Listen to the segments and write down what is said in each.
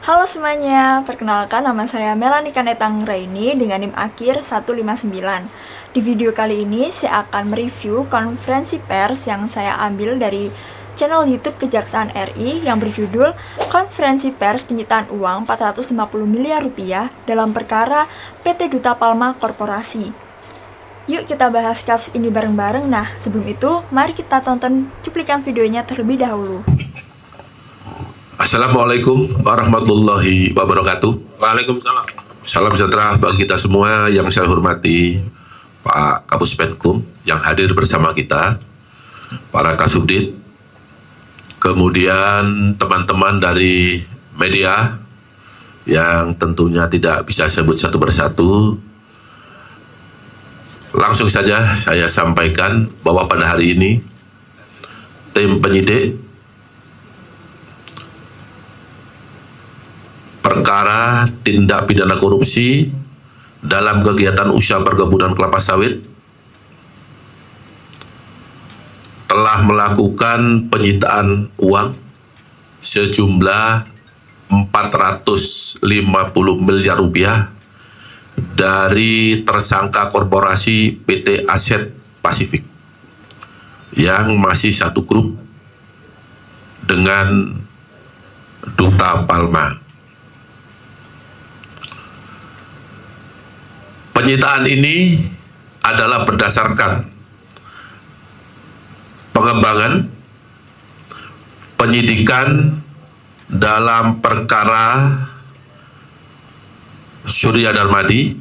Halo semuanya, perkenalkan nama saya Melanie Kanetang Raini dengan NIM akhir 159. Di video kali ini saya akan mereview konferensi pers yang saya ambil dari channel YouTube Kejaksaan RI yang berjudul Konferensi Pers Penyitaan Uang 450 Miliar Rupiah dalam perkara PT Duta Palma Korporasi. Yuk kita bahas kasus ini bareng-bareng. Nah, sebelum itu, mari kita tonton cuplikan videonya terlebih dahulu. Assalamualaikum warahmatullahi wabarakatuh. Waalaikumsalam. Salam sejahtera bagi kita semua. Yang saya hormati Pak Kapus Penkum yang hadir bersama kita, para Kasubdit, kemudian teman-teman dari media yang tentunya tidak bisa sebut satu persatu. Langsung saja saya sampaikan bahwa pada hari ini tim penyidik perkara tindak pidana korupsi dalam kegiatan usaha perkebunan kelapa sawit telah melakukan penyitaan uang sejumlah 450 miliar rupiah dari tersangka korporasi PT Aset Pasifik yang masih satu grup dengan Duta Palma. Penyitaan ini adalah berdasarkan pengembangan penyidikan dalam perkara Surya Darmadi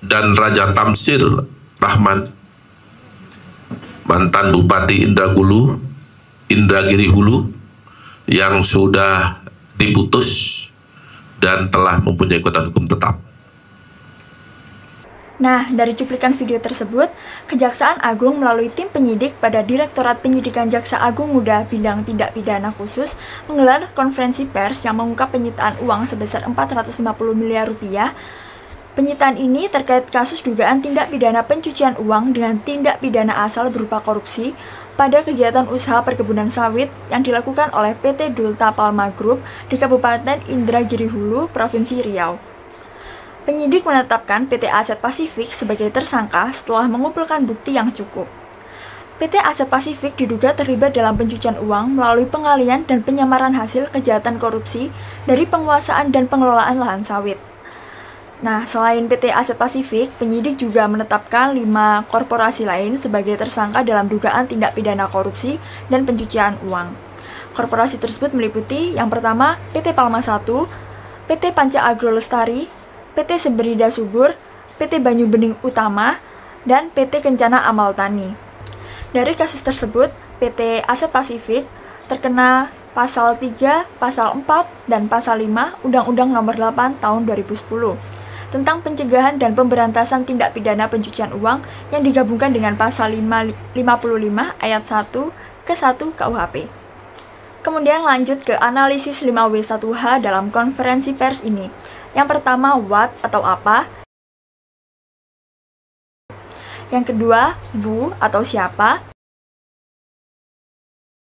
dan Raja Tamsir Rahman, mantan Bupati Indragiri Hulu yang sudah diputus dan telah mempunyai kekuatan hukum tetap. Nah, dari cuplikan video tersebut, Kejaksaan Agung melalui tim penyidik pada Direktorat Penyidikan Jaksa Agung Muda Bidang Tindak Pidana Khusus menggelar konferensi pers yang mengungkap penyitaan uang sebesar 450 miliar rupiah. Penyitaan ini terkait kasus dugaan tindak pidana pencucian uang dengan tindak pidana asal berupa korupsi pada kegiatan usaha perkebunan sawit yang dilakukan oleh PT Duta Palma Group di Kabupaten Indragiri Hulu, Provinsi Riau. Penyidik menetapkan PT Aset Pasifik sebagai tersangka setelah mengumpulkan bukti yang cukup. PT Aset Pasifik diduga terlibat dalam pencucian uang melalui pengalian dan penyamaran hasil kejahatan korupsi dari penguasaan dan pengelolaan lahan sawit. Nah, selain PT Aset Pasifik, penyidik juga menetapkan 5 korporasi lain sebagai tersangka dalam dugaan tindak pidana korupsi dan pencucian uang. Korporasi tersebut meliputi yang pertama PT Palma 1, PT Panca Agro Lestari, PT Seberida Subur, PT Banyu Bening Utama, dan PT Kencana Amal Tani. Dari kasus tersebut, PT Aset Pasifik terkena Pasal 3, Pasal 4, dan Pasal 5 Undang-Undang Nomor 8 Tahun 2010 tentang pencegahan dan pemberantasan tindak pidana pencucian uang yang digabungkan dengan Pasal 55 Ayat 1 ke 1 KUHP. Kemudian lanjut ke analisis 5W1H dalam konferensi pers ini. Yang pertama, what atau apa. Yang kedua, who atau siapa.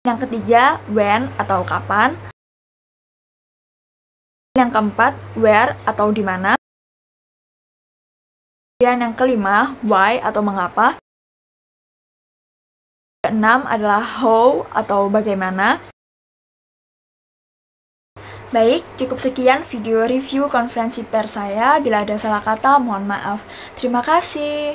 Yang ketiga, when atau kapan. Yang keempat, where atau di mana. Dan yang kelima, why atau mengapa. Keenam adalah how atau bagaimana. Baik, cukup sekian video review konferensi pers saya. Bila ada salah kata, mohon maaf. Terima kasih.